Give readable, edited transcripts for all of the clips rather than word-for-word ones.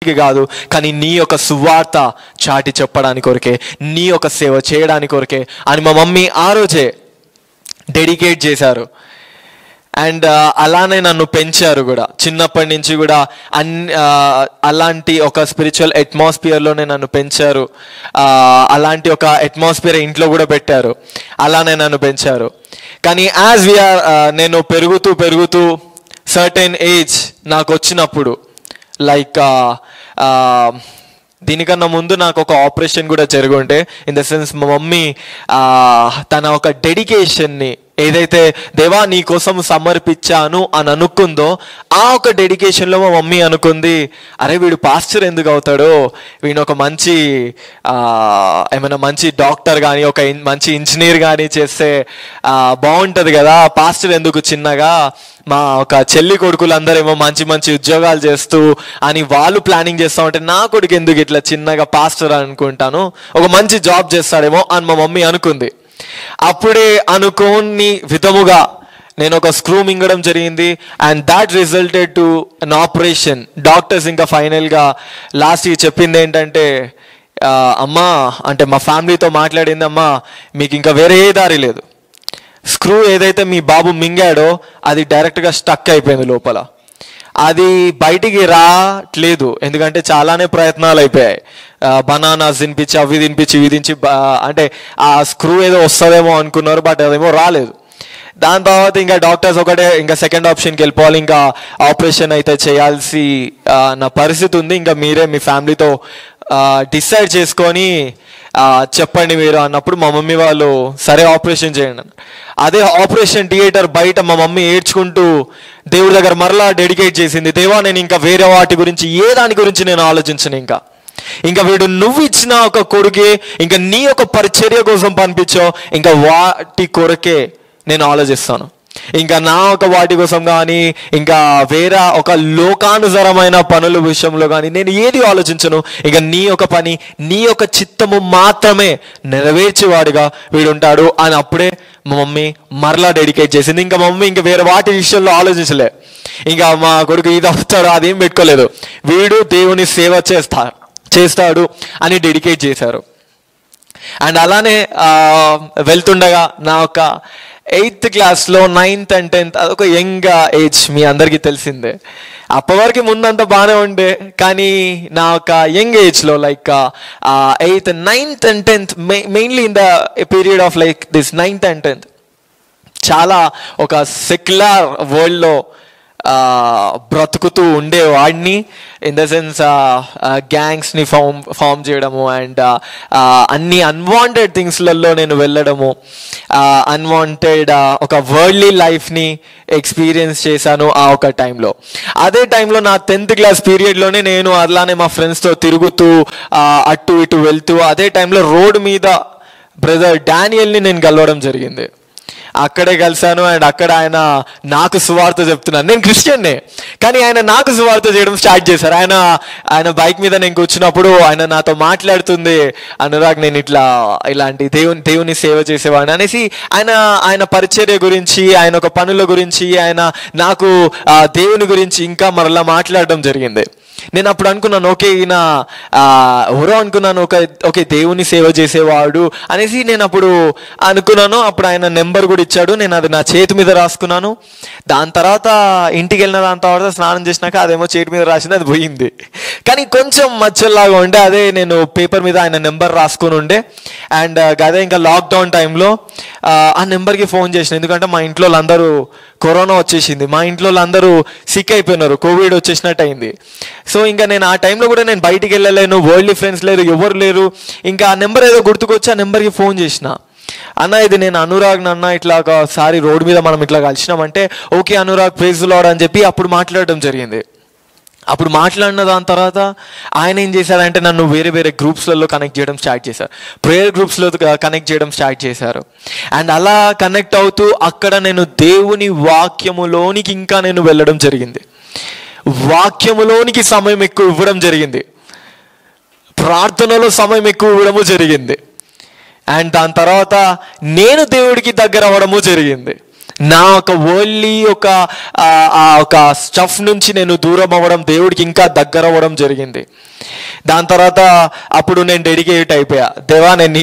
ప్రాఫిట్కి కాదు, కానీ నీ యొక్క సువార్త చాటి చెప్పడానికి కొరకే, నీ యొక్క సేవ చేయడానికి కొరకే అని మా మమ్మీ ఆ రోజే డెడికేట్ చేశారు. అండ్ అలానే నన్ను పెంచారు కూడా. చిన్నప్పటి నుంచి కూడా అలాంటి ఒక స్పిరిచువల్ అట్మాస్ఫియర్లోనే నన్ను పెంచారు. అలాంటి ఒక అట్మాస్ఫియర్ ఇంట్లో కూడా పెట్టారు, అలానే నన్ను పెంచారు. కానీ నేను పెరుగుతూ సర్టెన్ ఏజ్ నాకు వచ్చినప్పుడు, లైక్ దీనికన్నా ముందు నాకు ఒక ఆపరేషన్ కూడా జరుగుంటే, ఇన్ ద సెన్స్ మా మమ్మీ తన ఒక డెడికేషన్ని ఏదైతే దేవా నీ కోసం సమర్పించాను అని అనుకుందో, ఆ ఒక డెడికేషన్లో మా మమ్మీ అనుకుంది, అరే వీడు పాస్టర్ ఎందుకు అవుతాడో, వీడు ఒక ఏమైనా మంచి డాక్టర్ కానీ ఒక మంచి ఇంజనీర్ కానీ చేస్తే బాగుంటుంది కదా, పాస్టర్ ఎందుకు చిన్నగా, మా ఒక చెల్లి కొడుకులందరేమో మంచి మంచి ఉద్యోగాలు చేస్తూ అని వాళ్ళు ప్లానింగ్ చేస్తూ ఉంటే నా కొడుకు ఎందుకు ఇట్లా చిన్నగా పాస్టర్ అనుకుంటాను, ఒక మంచి జాబ్ చేస్తాడేమో అని మా మమ్మీ అనుకుంది. అప్పుడే అనుకోని విధముగా నేను ఒక స్క్రూ మింగడం జరిగింది. And that resulted to an operation. Doctors ఇంకా ఫైనల్గా లాస్ట్ చెప్పింది ఏంటంటే, అమ్మా అంటే మా ఫ్యామిలీతో మాట్లాడింది, అమ్మా మీకు ఇంకా వేరే ఏ దారి లేదు, స్క్రూ ఏదైతే మీ బాబు మింగాడో అది డైరెక్ట్గా స్టక్ అయిపోయింది లోపల, అది బయటికి రాట్లేదు. ఎందుకంటే చాలానే ప్రయత్నాలు అయిపోయాయి, బనానాస్ తినిపించి అవి తినిపించి ఇవి తినిపించి, అంటే ఆ స్క్రూ ఏదో వస్తుందేమో అనుకున్నారు, బట్ అదేమో రాలేదు. దాని తర్వాత ఇంకా డాక్టర్స్ ఇంకా సెకండ్ ఆప్షన్కి వెళ్ళిపోవాలి, ఇంకా ఆపరేషన్ అయితే చేయాల్సి నా పరిస్థితి ఉంది, ఇంకా మీరే మీ ఫ్యామిలీతో డిసైడ్ చేసుకొని చెప్పండి మీరు అన్నప్పుడు మా మమ్మీ వాళ్ళు సరే ఆపరేషన్ చేయండి. అదే ఆపరేషన్ థియేటర్ బయట మా మమ్మీ ఏడ్చుకుంటూ దేవుడి దగ్గర మరలా డెడికేట్ చేసింది, దేవా నేను ఇంకా వేరే వాటి గురించి ఏ దాని గురించి నేను ఆలోచించను, ఇంకా వీడు నువ్వు ఇచ్చిన ఒక కొడుకే, ఇంకా నీ యొక్క పరిచర్య కోసం పంపించావు, ఇంకా వాటి కొరకే నేను ఆలోచిస్తాను, ఇంకా నా ఒక వాటి కోసం కానీ ఇంకా వేరే ఒక లోకానుసరమైన పనుల విషయంలో కానీ నేను ఏది ఆలోచించను, ఇంకా నీ యొక్క పని నీ యొక్క చిత్తము మాత్రమే నెరవేర్చేవాడుగా వీడుంటాడు అని అప్పుడే మా మమ్మీ మరలా డెడికేట్ చేసింది. ఇంకా మా మమ్మీ ఇంకా వేరే వాటి విషయంలో ఆలోచించలే, ఇంకా మా కొడుకు ఇది అవుతాడు అదేం పెట్టుకోలేదు, వీడు దేవుని సేవ చేస్తాడు అని డెడికేట్ చేశారు. అండ్ అలానే వెళ్తుండగా నా ఒక 8th క్లాస్లో 9th and 10th అదొక యంగ్ ఏజ్, మీ అందరికీ తెలిసిందే. అప్పటివరకు ముందంతా బాగానే ఉండే, కానీ నా ఒక యంగ్ ఏజ్లో like 8th, 9th and 10th mainly in the period of like this 9th and 10th చాలా ఒక సెక్యులర్ వరల్డ్లో బ్రతుకుతూ ఉండేవాడిని. ఇన్ ద సెన్స్ గ్యాంగ్స్ని ఫామ్ చేయడము అండ్ అన్ని అన్వాంటెడ్ థింగ్స్లలో నేను వెళ్ళడము, అన్వాంటెడ్ ఒక వరల్డ్లీ లైఫ్ని ఎక్స్పీరియన్స్ చేశాను ఆ ఒక టైంలో. అదే టైంలో నా 10th క్లాస్ పీరియడ్లోనే నేను అలానే మా ఫ్రెండ్స్తో తిరుగుతూ అటు ఇటు వెళ్తూ అదే టైంలో రోడ్డు మీద బ్రదర్ డానియల్ని నేను కలవడం జరిగింది. అక్కడే కలిశాను. అండ్ అక్కడ ఆయన నాకు సువార్త చెప్తున్నాను. నేను క్రిస్టియన్నే, కానీ ఆయన నాకు సువార్త చేయడం స్టార్ట్ చేశారు. ఆయన బైక్ మీద నేను కూర్చున్నప్పుడు ఆయన నాతో మాట్లాడుతుంది, అనురాగ్ నేను ఇలాంటి దేవుని సేవ చేసేవాడిని అనేసి ఆయన పరిచర్య గురించి, ఆయన ఒక పనుల గురించి, ఆయన నాకు దేవుని గురించి ఇంకా మరలా మాట్లాడడం జరిగింది. నేను అప్పుడు అనుకున్నాను, ఓకే ఈయన ఎవరో అనుకున్నాను, ఓకే దేవుని సేవ చేసేవాడు అనేసి నేను అప్పుడు అనుకున్నాను. అప్పుడు ఆయన నెంబర్ కూడా ఇచ్చాడు, నేను అది నా చేతి మీద రాసుకున్నాను. దాని తర్వాత ఇంటికి వెళ్ళిన దాని తర్వాత స్నానం చేసినాక అదేమో చేతి మీద రాసింది, అది పోయింది. కానీ కొంచెం మచ్చల్లాగా ఉండే, అదే నేను పేపర్ మీద ఆయన నెంబర్ రాసుకుని ఉండే. అండ్ అదే ఇంకా లాక్డౌన్ టైంలో ఆ నెంబర్కి ఫోన్ చేసిన, ఎందుకంటే మా ఇంట్లో వాళ్ళందరూ కరోనా వచ్చేసింది, మా ఇంట్లో వాళ్ళందరూ సిక్ అయిపోయినారు, కోవిడ్ వచ్చేసినట్టు అయింది. సో ఇంకా నేను ఆ టైంలో కూడా నేను బయటికి వెళ్ళలేను, వరల్డ్లీ ఫ్రెండ్స్ లేరు, ఎవరు లేరు. ఇంకా ఆ నెంబర్ ఏదో గుర్తుకొచ్చి ఆ నెంబర్కి ఫోన్ చేసిన, అన్న ఇది నేను అనురాగ్ అన్న, ఇట్లా ఒకసారి రోడ్డు మీద మనం ఇట్లా కలిసినామంటే okay Anurag praise the lord అని చెప్పి అప్పుడు మాట్లాడడం జరిగింది. అప్పుడు మాట్లాడిన దాని తర్వాత ఆయన ఏం చేశారంటే నన్ను వేరే వేరే గ్రూప్స్లలో కనెక్ట్ చేయడం స్టార్ట్ చేశారు, ప్రేయర్ గ్రూప్స్లో కనెక్ట్ చేయడం స్టార్ట్ చేశారు. అండ్ అలా కనెక్ట్ అవుతూ అక్కడ నేను దేవుని వాక్యములోనికి ఇంకా నేను వెళ్ళడం జరిగింది, వాక్యములోనికి సమయం ఎక్కువ ఇవ్వడం జరిగింది, ప్రార్థనలో సమయం ఎక్కువ ఇవ్వడము జరిగింది. అండ్ దాని తర్వాత నేను దేవుడికి దగ్గర అవ్వడము జరిగింది. నా ఒక వరల్డ్లీ ఒక స్టఫ్ నుంచి నేను దూరం అవ్వడం, దేవుడికి ఇంకా దగ్గర అవ్వడం జరిగింది. దాని తర్వాత అప్పుడు నేను డెడికేట్ అయిపోయా. దేవా, నేను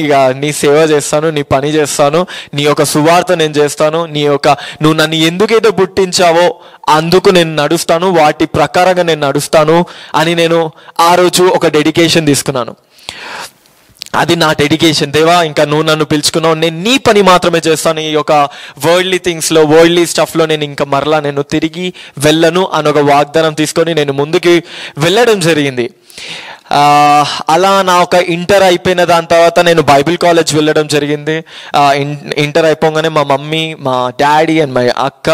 నీ సేవ చేస్తాను, నీ పని చేస్తాను, నీ యొక్క సువార్త నేను చేస్తాను, నువ్వు నన్ను ఎందుకైతే పుట్టించావో అందుకు నేను నడుస్తాను, వాటి ప్రకారంగా నేను నడుస్తాను అని నేను ఆ రోజు ఒక డెడికేషన్ తీసుకున్నాను. అది నా డెడికేషన్. దేవా, ఇంకా నువ్వు నన్ను పిలుచుకున్నావు, నేను నీ పని మాత్రమే చేస్తాను, ఈ యొక్క వరల్డ్లీ థింగ్స్లో, వరల్డ్లీ స్టఫ్లో నేను ఇంకా మరలా నేను తిరిగి వెళ్ళను అని ఒక వాగ్దానం తీసుకొని నేను ముందుకి వెళ్ళడం జరిగింది. అలా నా ఒక ఇంటర్ అయిపోయిన దాని తర్వాత నేను బైబిల్ కాలేజ్ వెళ్ళడం జరిగింది. ఇంటర్ అయిపోగానే మా మమ్మీ, మా డాడీ అండ్ మా అక్క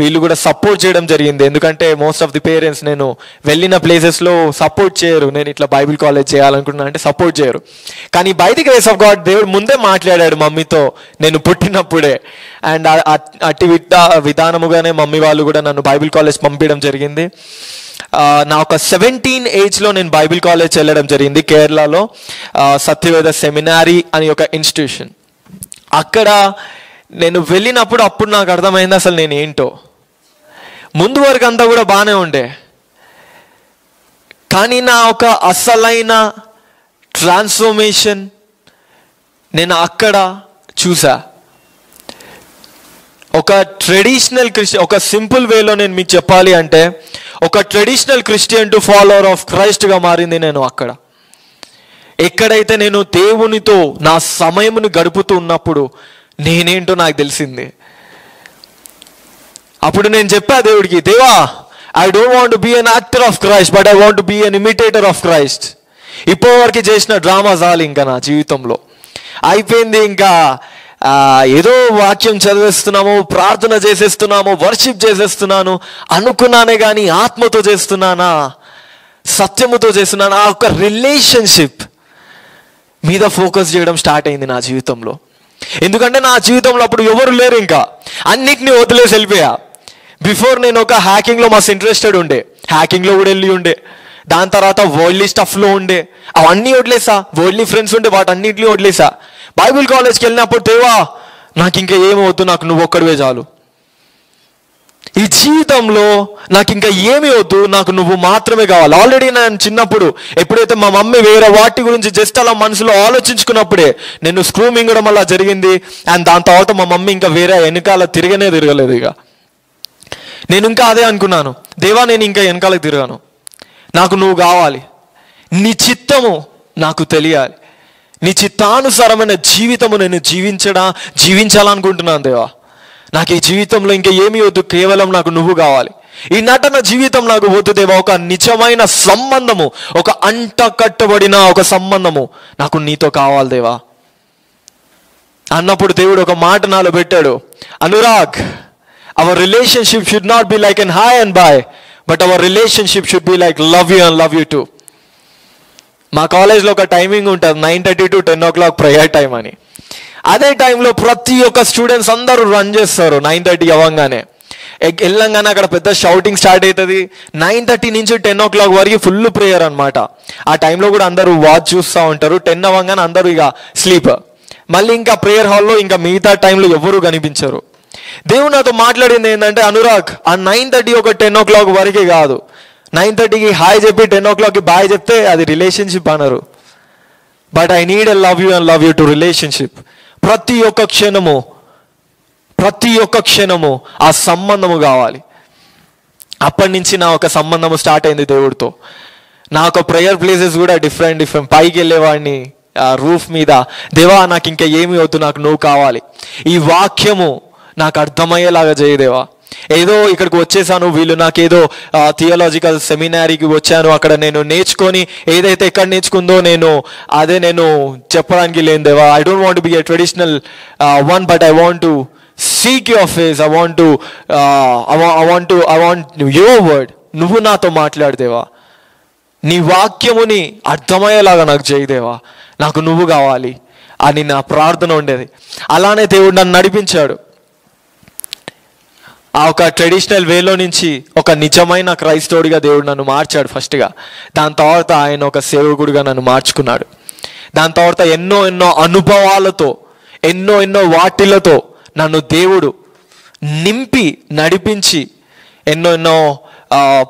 వీళ్ళు కూడా సపోర్ట్ చేయడం జరిగింది. ఎందుకంటే మోస్ట్ ఆఫ్ ది పేరెంట్స్ నేను వెళ్ళిన ప్లేసెస్లో సపోర్ట్ చేయరు, నేను ఇట్లా బైబిల్ కాలేజ్ చేయాలనుకుంటున్నా అంటే సపోర్ట్ చేయరు. కానీ by the grace of God దేవుడు ముందే మాట్లాడాడు మమ్మీతో నేను పుట్టినప్పుడే. అండ్ అట్టి విధానముగానే మమ్మీ వాళ్ళు కూడా నన్ను బైబిల్ కాలేజ్ పంపించడం జరిగింది. నా ఒక 17 ఏజ్లో నేను బైబిల్ కాలేజ్ వెళ్ళడం జరిగింది కేరళలో, సత్యవేద సెమినారీ అని ఒక ఇన్స్టిట్యూషన్. అక్కడ నేను వెళ్ళినప్పుడు అప్పుడు నాకు అర్థమైంది అసలు నేను ఏంటో. ముందు వరకు అంతా కూడా బాగానే ఉండే, కానీ నా ఒక అసలైన ట్రాన్స్ఫర్మేషన్ నేను అక్కడ చూసా. ఒక ట్రెడిషనల్ క్రిస్టియన్, ఒక సింపుల్ వేలో నేను మీకు చెప్పాలి అంటే ఒక traditional Christian to follower of క్రైస్ట్గా మారింది నేను అక్కడ. ఎక్కడైతే నేను దేవునితో నా సమయమును గడుపుతూ ఉన్నప్పుడు నేనేంటో నాకు తెలిసింది. అప్పుడు నేను చెప్పా దేవుడికి, దేవా, I don't want to be an actor of Christ, but I want to be an imitator of Christ. ఇప్పటివరకు చేసిన డ్రామా చాలు ఇంకా నా జీవితంలో అయిపోయింది. ఇంకా ఏదో వాక్యం చదివేస్తున్నాము, ప్రార్థన చేసేస్తున్నాము, వర్షిప్ చేసేస్తున్నాను అనుకున్నానే కానీ ఆత్మతో చేస్తున్నానా, సత్యముతో చేస్తున్నానా, ఆ ఒక రిలేషన్షిప్ మీద ఫోకస్ చేయడం స్టార్ట్ అయింది నా జీవితంలో. ఎందుకంటే నా జీవితంలో అప్పుడు ఎవరు లేరు, ఇంకా అన్నిటినీ వదిలేసి వెళ్ళిపోయా. బిఫోర్ నేను ఒక హ్యాకింగ్లో మస్తు ఇంట్రెస్టెడ్ ఉండే, హ్యాకింగ్లో కూడా వెళ్ళి ఉండే. దాని తర్వాత వరల్డ్లీ స్టఫ్లో ఉండే, అవన్నీ వదిలేసా. వరల్డ్లీ ఫ్రెండ్స్ ఉండే, వాటన్నిటిని వదిలేసా. బైబిల్ కాలేజ్కి వెళ్ళినప్పుడు, దేవా, నాకు ఇంకా ఏమవుతు, నాకు నువ్వు ఒక్కడివే చాలు, ఈ జీవితంలో నాకు ఇంకా ఏమి వద్దు, నాకు నువ్వు మాత్రమే కావాలి. ఆల్రెడీ నేను చిన్నప్పుడు ఎప్పుడైతే మా మమ్మీ వేరే వాటి గురించి జస్ట్ అలా మనసులో ఆలోచించుకున్నప్పుడే నేను స్క్రూ మింగడం అలా జరిగింది. అండ్ దాని తర్వాత మా మమ్మీ ఇంకా వేరే వెనకాల తిరగలేదు. ఇక నేను ఇంకా అదే అనుకున్నాను, దేవా, నేను ఇంకా వెనకాలకు తిరగాను, నాకు నువ్వు కావాలి, నీ చిత్తము నాకు తెలియాలి, నీ చిత్తానుసారమైన జీవితము నేను జీవించాలనుకుంటున్నాను. దేవా, నాకు ఈ జీవితంలో ఇంకా ఏమీ వద్దు, కేవలం నాకు నువ్వు కావాలి. ఈ నటన జీవితం నాకు వద్దు దేవా, ఒక నిజమైన సంబంధము, ఒక అంట కట్టబడిన ఒక సంబంధము నాకు నీతో కావాలి దేవా అన్నప్పుడు దేవుడు ఒక మాట నాలో పెట్టాడు, Anurag, our relationship should not be like an hi and bye, but our relationship should be like love you and love you too. మా కాలేజ్లో ఒక టైమింగ్ ఉంటుంది, 9:30 to 10 o'clock ప్రేయర్ టైం అని. అదే టైంలో ప్రతి ఒక్క స్టూడెంట్స్ అందరూ రన్ చేస్తారు. 9:30 అవ్వగానే వెళ్ళంగానే అక్కడ పెద్ద షౌటింగ్ స్టార్ట్ అవుతుంది. 9:30 నుంచి 10 o'clock వరకు ఫుల్ ప్రేయర్ అనమాట. ఆ టైంలో కూడా అందరూ వాచ్ చూస్తూ ఉంటారు. 10 అవ్వగానే అందరూ ఇక స్లీప్. మళ్ళీ ఇంకా ప్రేయర్ హాల్లో ఇంకా మిగతా టైంలో ఎవరు కనిపించరు. దేవుడు నాతో మాట్లాడింది ఏంటంటే, అనురాగ్, ఆ 9:30 ఒక 10 o'clock వరకే కాదు, 9:30కి హాయ్ చెప్పి 10 o'clockకి బాయ్ చెప్తే అది రిలేషన్షిప్ అనరు. But I need a love you and love you to relationship. ప్రతి ఒక్క క్షణము ఆ సంబంధము కావాలి. అప్పటి నుంచి నా ఒక సంబంధము స్టార్ట్ అయింది దేవుడితో. నా ఒక ప్రేయర్ ప్లేసెస్ కూడా డిఫరెంట్. పైకి వెళ్ళేవాడిని రూఫ్ మీద, దేవా, నాకు ఇంకా ఏమి వద్దు, నాకు నువ్వు కావాలి, ఈ వాక్యము నాకు అర్థమయ్యేలాగా చేయదేవా. ఏదో ఇక్కడికి వచ్చేసాను, వీళ్ళు నాకేదో థియాలజికల్ సెమినారీకి వచ్చాను, అక్కడ నేను నేర్చుకొని ఏదైతే ఎక్కడ నేర్చుకుందో నేను చెప్పడానికి లేదు దేవా. I don't want be a traditional one, but I want to seek your face. I want your word. నువ్వు నాతో మాట్లాడదేవా, నీ వాక్యముని అర్థమయ్యేలాగా నాకు చేయదేవా, నాకు నువ్వు కావాలి అని నా ప్రార్థన ఉండేది. అలానే దేవుడు నన్ను నడిపించాడు. ఆ ఒక ట్రెడిషనల్ వేలో నుంచి ఒక నిజమైన క్రైస్తవుడిగా దేవుడు నన్ను మార్చాడు ఫస్ట్గా. దాని తర్వాత ఆయన ఒక సేవకుడిగా నన్ను మార్చుకున్నాడు. దాని తర్వాత ఎన్నో అనుభవాలతో, ఎన్నో వాటిలతో నన్ను దేవుడు నింపి నడిపించి ఎన్నో ఎన్నో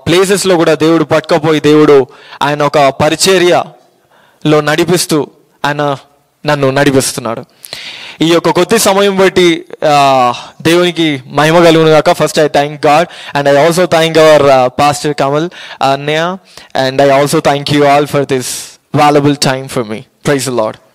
ప్లేసెస్లో కూడా దేవుడు పట్టుకపోయి దేవుడు ఆయన ఒక పరిచర్యలో నడిపిస్తూ ఆయన నన్ను నడిపిస్తున్నాడు. ఈ యొక్క కొద్ది సమయం బట్టి దేవునికి మహిమ కలుగును గాక. First I thank God and I also thank our pastor Kamal అన్నయ్య, and I also thank you all for this valuable time for me. Praise the lord.